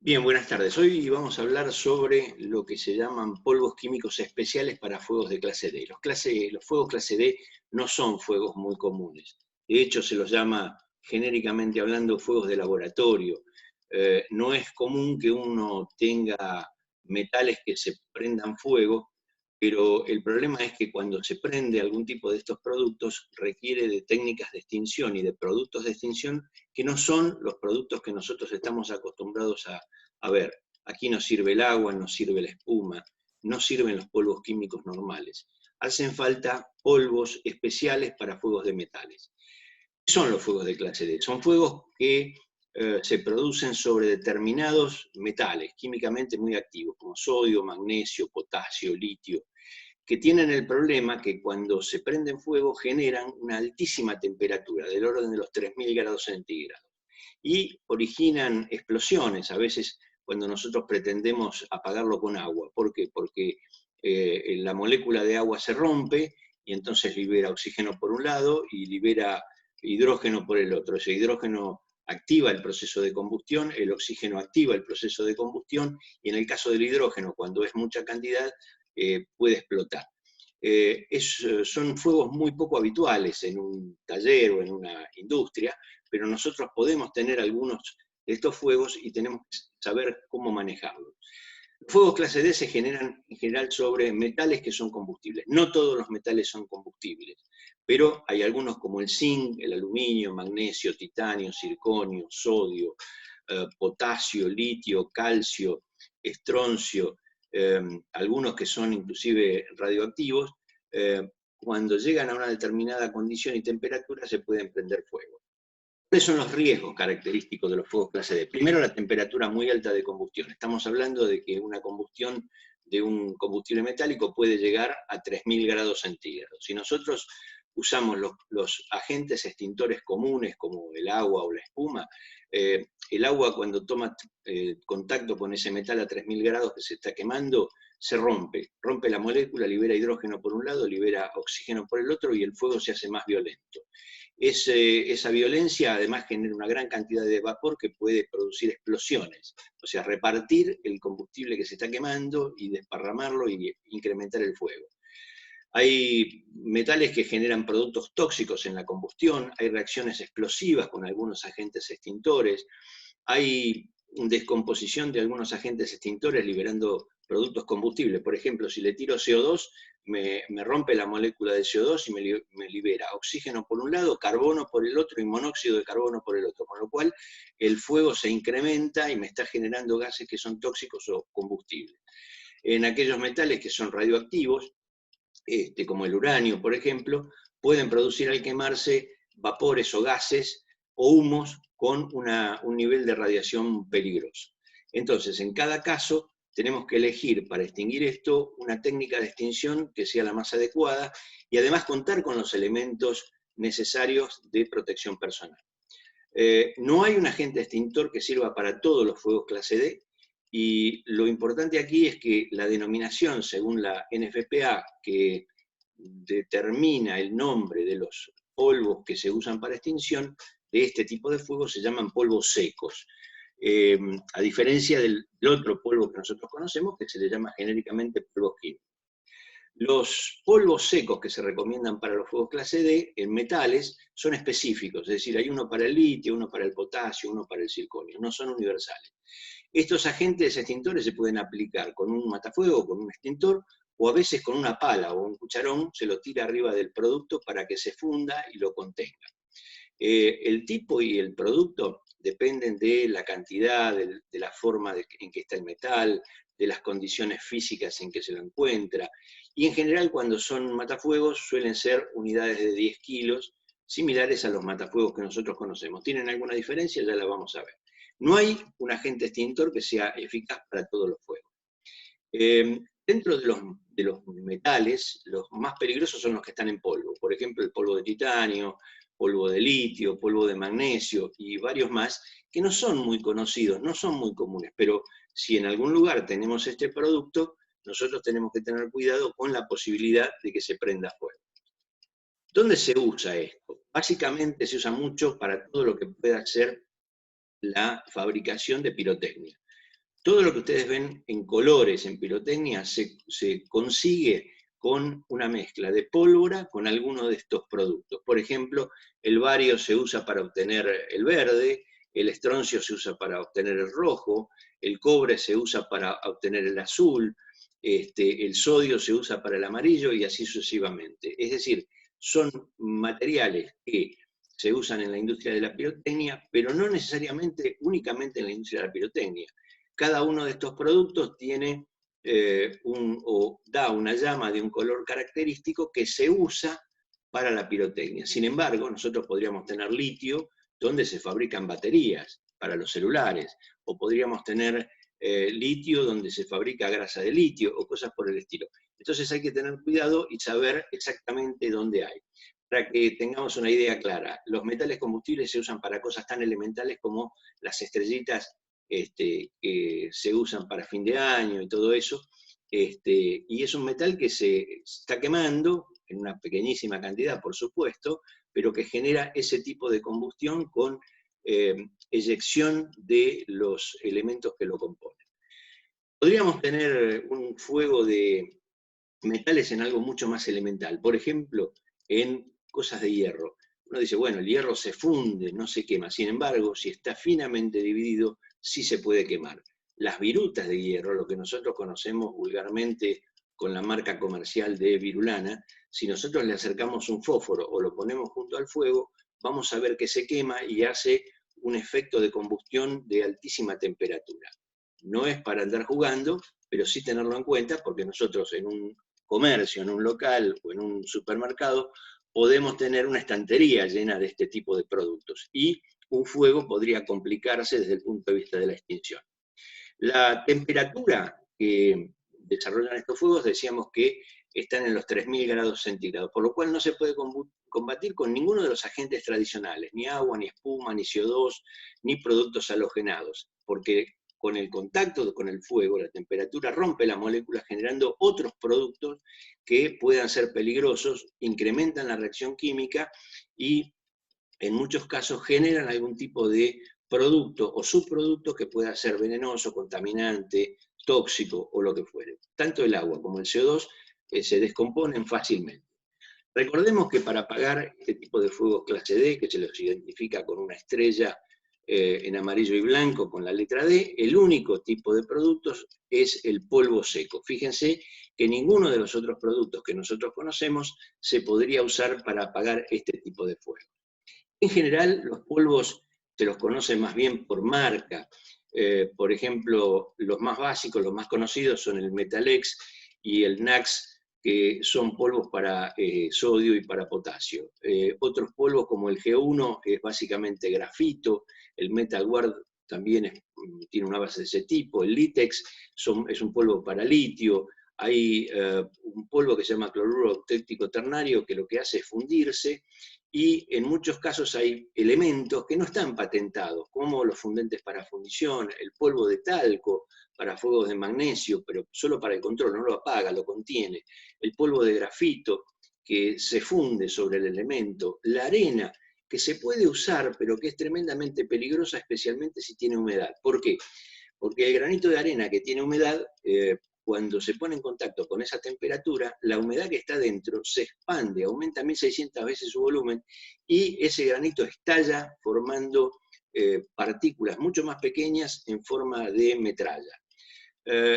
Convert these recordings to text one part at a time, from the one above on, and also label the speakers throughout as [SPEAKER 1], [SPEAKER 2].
[SPEAKER 1] Bien, buenas tardes. Hoy vamos a hablar sobre lo que se llaman polvos químicos especiales para fuegos de clase D. Los fuegos clase D no son fuegos muy comunes. De hecho, se los llama genéricamente hablando fuegos de laboratorio. No es común que uno tenga metales que se prendan fuego, pero el problema es que cuando se prende algún tipo de estos productos requiere de técnicas de extinción y de productos de extinción que no son los productos que nosotros estamos acostumbrados a ver. Aquí no sirve el agua, no sirve la espuma, no sirven los polvos químicos normales. Hacen falta polvos especiales para fuegos de metales. ¿Qué son los fuegos de clase D? Son fuegos que se producen sobre determinados metales químicamente muy activos, como sodio, magnesio, potasio, litio, que tienen el problema que cuando se prenden fuego generan una altísima temperatura, del orden de los 3000 grados centígrados, y originan explosiones, a veces cuando nosotros pretendemos apagarlo con agua. ¿Por qué? Porque la molécula de agua se rompe y entonces libera oxígeno por un lado y libera hidrógeno por el otro. Ese hidrógeno activa el proceso de combustión, el oxígeno activa el proceso de combustión, y en el caso del hidrógeno, cuando es mucha cantidad, puede explotar. Son fuegos muy poco habituales en un taller o en una industria, pero nosotros podemos tener algunos de estos fuegos y tenemos que saber cómo manejarlos. Los fuegos clase D se generan en general sobre metales que son combustibles. No todos los metales son combustibles, pero hay algunos como el zinc, el aluminio, magnesio, titanio, circonio, sodio, potasio, litio, calcio, estroncio, algunos que son inclusive radioactivos. Cuando llegan a una determinada condición y temperatura se pueden prender fuego. ¿Cuáles son los riesgos característicos de los fuegos clase D? Primero, la temperatura muy alta de combustión. Estamos hablando de que una combustión de un combustible metálico puede llegar a 3000 grados centígrados. Si nosotros usamos los agentes extintores comunes como el agua o la espuma, el agua cuando toma contacto con ese metal a 3000 grados que se está quemando, se rompe la molécula, libera hidrógeno por un lado, libera oxígeno por el otro y el fuego se hace más violento. Esa violencia además genera una gran cantidad de vapor que puede producir explosiones, o sea, repartir el combustible que se está quemando y desparramarlo y incrementar el fuego. Hay metales que generan productos tóxicos en la combustión, hay reacciones explosivas con algunos agentes extintores, hay descomposición de algunos agentes extintores liberando productos combustibles. Por ejemplo, si le tiro CO2, me rompe la molécula de CO2 y me libera oxígeno por un lado, carbono por el otro y monóxido de carbono por el otro, con lo cual el fuego se incrementa y me está generando gases que son tóxicos o combustibles. En aquellos metales que son radioactivos, como el uranio, por ejemplo, pueden producir al quemarse vapores o gases o humos con un nivel de radiación peligroso. Entonces, en cada caso, tenemos que elegir para extinguir esto una técnica de extinción que sea la más adecuada y además contar con los elementos necesarios de protección personal. No hay un agente extintor que sirva para todos los fuegos clase D, y lo importante aquí es que la denominación, según la NFPA, que determina el nombre de los polvos que se usan para extinción de este tipo de fuego, se llaman polvos secos. A diferencia del otro polvo que nosotros conocemos, que se le llama genéricamente polvos químicos. Los polvos secos que se recomiendan para los fuegos clase D en metales son específicos, es decir, hay uno para el litio, uno para el potasio, uno para el circonio, no son universales. Estos agentes extintores se pueden aplicar con un matafuego, con un extintor, o a veces con una pala o un cucharón se lo tira arriba del producto para que se funda y lo contenga. El tipo y el producto dependen de la cantidad, de la forma en que está el metal, de las condiciones físicas en que se lo encuentra, y en general cuando son matafuegos suelen ser unidades de 10 kilos, similares a los matafuegos que nosotros conocemos. ¿Tienen alguna diferencia? Ya la vamos a ver. No hay un agente extintor que sea eficaz para todos los fuegos. Dentro de los metales, los más peligrosos son los que están en polvo. Por ejemplo, el polvo de titanio, polvo de litio, polvo de magnesio y varios más que no son muy conocidos, no son muy comunes, pero si en algún lugar tenemos este producto, nosotros tenemos que tener cuidado con la posibilidad de que se prenda fuego. ¿Dónde se usa esto? Básicamente se usa mucho para todo lo que pueda ser la fabricación de pirotecnia. Todo lo que ustedes ven en colores en pirotecnia se consigue con una mezcla de pólvora con alguno de estos productos. Por ejemplo, el bario se usa para obtener el verde, el estroncio se usa para obtener el rojo, el cobre se usa para obtener el azul, el sodio se usa para el amarillo y así sucesivamente. Es decir, son materiales que se usan en la industria de la pirotecnia, pero no necesariamente únicamente en la industria de la pirotecnia. Cada uno de estos productos tiene o da una llama de un color característico que se usa para la pirotecnia. Sin embargo, nosotros podríamos tener litio, donde se fabrican baterías para los celulares, o podríamos tener litio donde se fabrica grasa de litio, o cosas por el estilo. Entonces hay que tener cuidado y saber exactamente dónde hay. Para que tengamos una idea clara, los metales combustibles se usan para cosas tan elementales como las estrellitas que se usan para fin de año y todo eso, y es un metal que se está quemando, en una pequeñísima cantidad, por supuesto, pero que genera ese tipo de combustión con eyección de los elementos que lo componen. Podríamos tener un fuego de metales en algo mucho más elemental, por ejemplo, en cosas de hierro. Uno dice, bueno, el hierro se funde, no se quema. Sin embargo, si está finamente dividido, sí se puede quemar. Las virutas de hierro, lo que nosotros conocemos vulgarmente con la marca comercial de virulana, si nosotros le acercamos un fósforo o lo ponemos junto al fuego, vamos a ver que se quema y hace un efecto de combustión de altísima temperatura. No es para andar jugando, pero sí tenerlo en cuenta, porque nosotros en un comercio, en un local o en un supermercado, podemos tener una estantería llena de este tipo de productos y un fuego podría complicarse desde el punto de vista de la extinción. La temperatura que desarrollan estos fuegos, decíamos que están en los 3000 grados centígrados, por lo cual no se puede combatir con ninguno de los agentes tradicionales, ni agua, ni espuma, ni CO2, ni productos halogenados, porque con el contacto con el fuego, la temperatura rompe la molécula generando otros productos que puedan ser peligrosos, incrementan la reacción química y en muchos casos generan algún tipo de producto o subproducto que pueda ser venenoso, contaminante, tóxico o lo que fuere. Tanto el agua como el CO2 se descomponen fácilmente. Recordemos que para apagar este tipo de fuegos clase D, que se los identifica con una estrella en amarillo y blanco con la letra D, el único tipo de productos es el polvo seco. Fíjense que ninguno de los otros productos que nosotros conocemos se podría usar para apagar este tipo de fuego. En general, los polvos se los conoce más bien por marca. Por ejemplo, los más básicos, los más conocidos son el Metalex y el Nax, que son polvos para sodio y para potasio. Otros polvos como el G1 es básicamente grafito, el Metalguard también tiene una base de ese tipo, el Litex es un polvo para litio, hay un polvo que se llama cloruro octético ternario que lo que hace es fundirse, y en muchos casos hay elementos que no están patentados, como los fundentes para fundición, el polvo de talco para fuegos de magnesio, pero solo para el control, no lo apaga, lo contiene, el polvo de grafito que se funde sobre el elemento, la arena que se puede usar, pero que es tremendamente peligrosa, especialmente si tiene humedad. ¿Por qué? Porque el granito de arena que tiene humedad, cuando se pone en contacto con esa temperatura, la humedad que está dentro se expande, aumenta 1600 veces su volumen, y ese granito estalla formando partículas mucho más pequeñas en forma de metralla.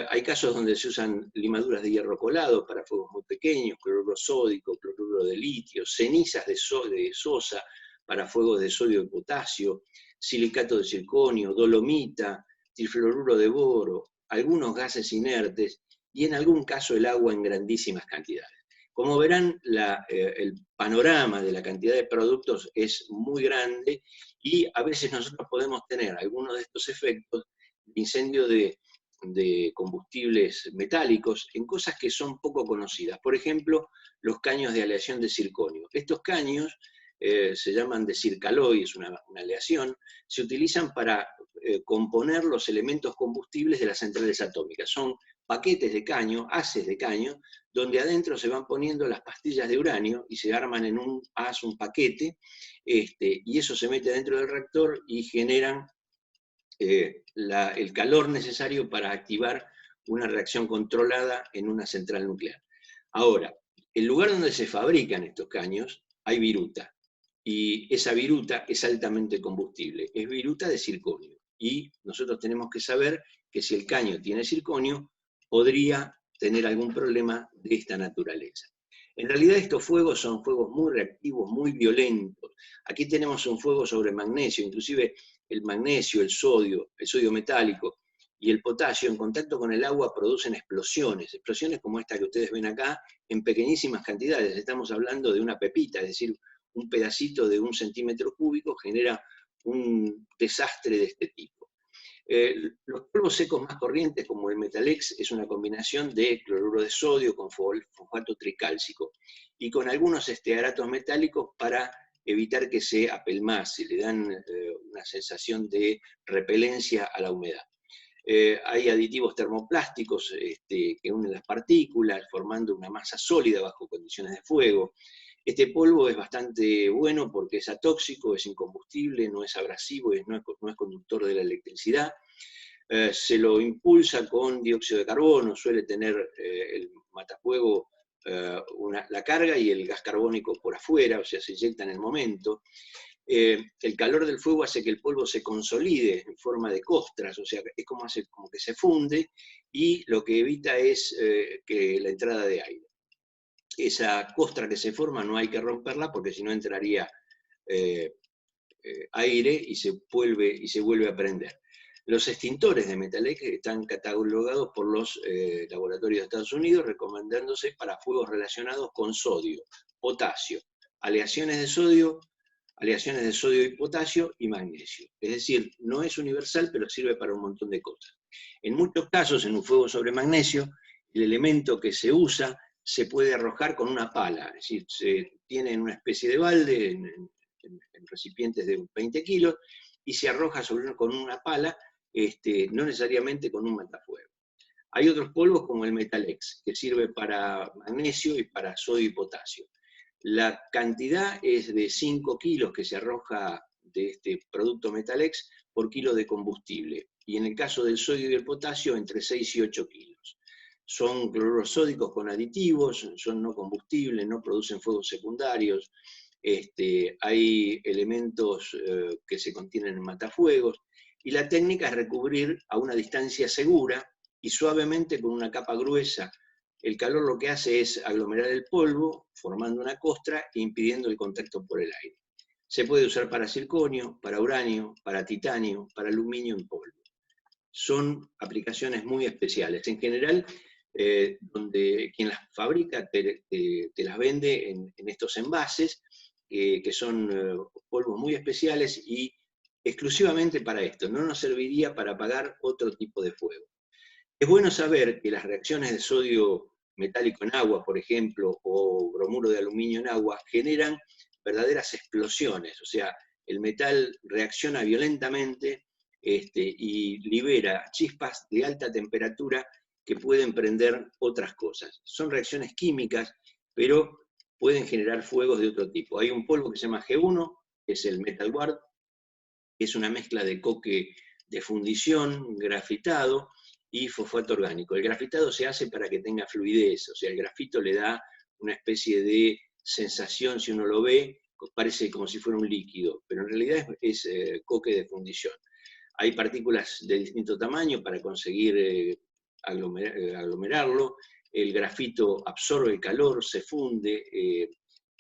[SPEAKER 1] Hay casos donde se usan limaduras de hierro colado para fuegos muy pequeños, cloruro sódico, cloruro de litio, cenizas de sosa para fuegos de sodio y potasio, silicato de circonio, dolomita, trifluoruro de boro, algunos gases inertes y en algún caso el agua en grandísimas cantidades. Como verán, el panorama de la cantidad de productos es muy grande y a veces nosotros podemos tener algunos de estos efectos de incendio de combustibles metálicos en cosas que son poco conocidas. Por ejemplo, los caños de aleación de circonio. Estos caños se llaman de circaloy, es una aleación, se utilizan para componer los elementos combustibles de las centrales atómicas. Son paquetes de caño, haces de caño, donde adentro se van poniendo las pastillas de uranio y se arman en un haz, un paquete, y eso se mete dentro del reactor y generan el calor necesario para activar una reacción controlada en una central nuclear. Ahora, el lugar donde se fabrican estos caños hay viruta, y esa viruta es altamente combustible, es viruta de circonio, y nosotros tenemos que saber que si el caño tiene circonio, podría tener algún problema de esta naturaleza. En realidad estos fuegos son fuegos muy reactivos, muy violentos. Aquí tenemos un fuego sobre magnesio, inclusive el magnesio, el sodio metálico y el potasio en contacto con el agua producen explosiones como esta que ustedes ven acá, en pequeñísimas cantidades. Estamos hablando de una pepita, es decir, un pedacito de 1 centímetro cúbico genera un desastre de este tipo. Los polvos secos más corrientes, como el Metalex, es una combinación de cloruro de sodio con fosfato tricálcico y con algunos estearatos metálicos para evitar que se apelmace, le dan una sensación de repelencia a la humedad. Hay aditivos termoplásticos que unen las partículas, formando una masa sólida bajo condiciones de fuego. Este polvo es bastante bueno porque es atóxico, es incombustible, no es abrasivo, no es conductor de la electricidad. Se lo impulsa con dióxido de carbono, suele tener el matafuego la carga y el gas carbónico por afuera, o sea, se inyecta en el momento. El calor del fuego hace que el polvo se consolide en forma de costras, o sea, es como que se funde, y lo que evita es que la entrada de aire. Esa costra que se forma no hay que romperla porque si no entraría aire y se vuelve a prender. Los extintores de Metalex están catalogados por los laboratorios de Estados Unidos, recomendándose para fuegos relacionados con sodio, potasio, aleaciones de sodio y potasio y magnesio. Es decir, no es universal, pero sirve para un montón de cosas. En muchos casos, en un fuego sobre magnesio, el elemento que se usa se puede arrojar con una pala, es decir, se tiene en una especie de balde, en recipientes de 20 kilos, y se arroja con una pala, no necesariamente con un matafuego. Hay otros polvos como el Metalex, que sirve para magnesio y para sodio y potasio. La cantidad es de 5 kilos que se arroja de este producto Metalex por kilo de combustible, y en el caso del sodio y el potasio, entre 6 y 8 kilos. Son cloruros sódicos con aditivos, son no combustibles, no producen fuegos secundarios. Hay elementos que se contienen en matafuegos, y la técnica es recubrir a una distancia segura y suavemente con una capa gruesa. El calor lo que hace es aglomerar el polvo, formando una costra e impidiendo el contacto por el aire. Se puede usar para circonio, para uranio, para titanio, para aluminio en polvo. Son aplicaciones muy especiales. En general, donde quien las fabrica te las vende en estos envases, que son polvos muy especiales y exclusivamente para esto. No nos serviría para apagar otro tipo de fuego. Es bueno saber que las reacciones de sodio metálico en agua, por ejemplo, o bromuro de aluminio en agua, generan verdaderas explosiones. O sea, el metal reacciona violentamente y libera chispas de alta temperatura que pueden prender otras cosas. Son reacciones químicas, pero pueden generar fuegos de otro tipo. Hay un polvo que se llama G1, que es el Metal Guard, que es una mezcla de coque de fundición, grafitado y fosfato orgánico. El grafitado se hace para que tenga fluidez, o sea, el grafito le da una especie de sensación, si uno lo ve, parece como si fuera un líquido, pero en realidad es coque de fundición. Hay partículas de distinto tamaño para conseguir aglomerarlo. El grafito absorbe el calor, se funde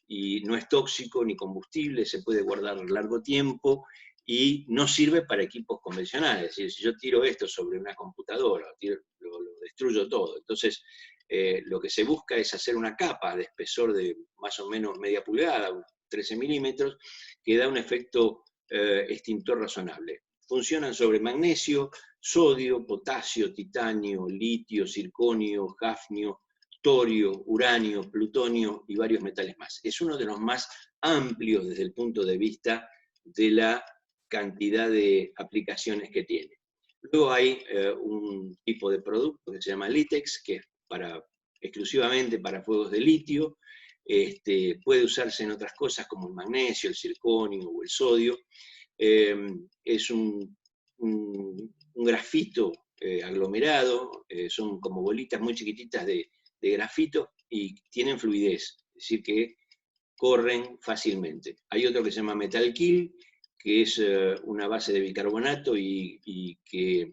[SPEAKER 1] y no es tóxico ni combustible, se puede guardar largo tiempo y no sirve para equipos convencionales. Es decir, si yo tiro esto sobre una computadora, lo destruyo todo. Entonces, lo que se busca es hacer una capa de espesor de más o menos media pulgada, 13 milímetros, que da un efecto extintor razonable. Funcionan sobre magnesio, sodio, potasio, titanio, litio, circonio, hafnio, torio, uranio, plutonio y varios metales más. Es uno de los más amplios desde el punto de vista de la cantidad de aplicaciones que tiene. Luego hay un tipo de producto que se llama Litex, que es exclusivamente para fuegos de litio. Puede usarse en otras cosas como el magnesio, el circonio o el sodio. Es un un grafito aglomerado, son como bolitas muy chiquititas de grafito y tienen fluidez, es decir que corren fácilmente. Hay otro que se llama Metal Kill, que es una base de bicarbonato y que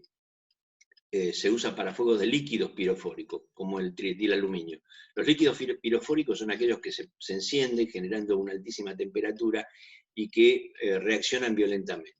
[SPEAKER 1] se usa para fuegos de líquidos pirofóricos, como el tritilaluminio. Los líquidos pirofóricos son aquellos que se encienden generando una altísima temperatura y que reaccionan violentamente.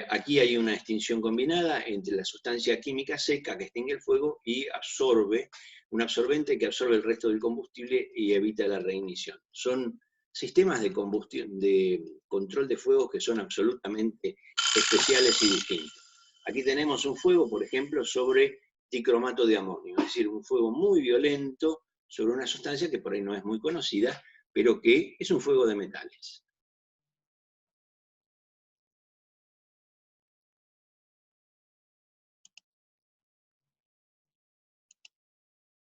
[SPEAKER 1] Aquí hay una extinción combinada entre la sustancia química seca que extingue el fuego y absorbe, un absorbente que absorbe el resto del combustible y evita la reignición. Son sistemas de combustión, de control de fuegos que son absolutamente especiales y distintos. Aquí tenemos un fuego, por ejemplo, sobre dicromato de amonio, es decir, un fuego muy violento sobre una sustancia que por ahí no es muy conocida, pero que es un fuego de metales.